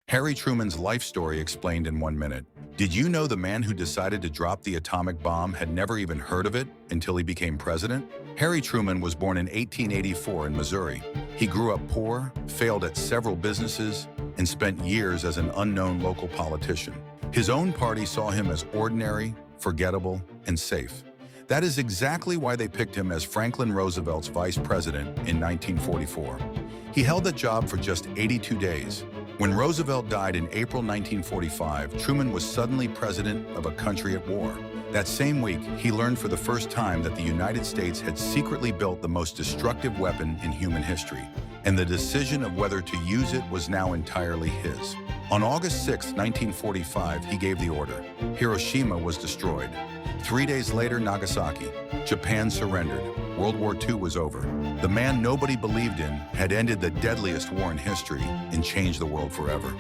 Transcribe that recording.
Harry Truman's life story explained in 1 minute. Did you know the man who decided to drop the atomic bomb had never even heard of it until he became president? Harry Truman was born in 1884 in Missouri. He grew up poor, failed at several businesses, and spent years as an unknown local politician. His own party saw him as ordinary, forgettable, and safe. That is exactly why they picked him as Franklin Roosevelt's vice president in 1944. He held that job for just 82 days. When Roosevelt died in April 1945, Truman was suddenly president of a country at war. That same week, he learned for the first time that the United States had secretly built the most destructive weapon in human history, and the decision of whether to use it was now entirely his. On August 6, 1945, he gave the order. Hiroshima was destroyed. 3 days later, Nagasaki. Japan surrendered. World War II was over. The man nobody believed in had ended the deadliest war in history and changed the world forever.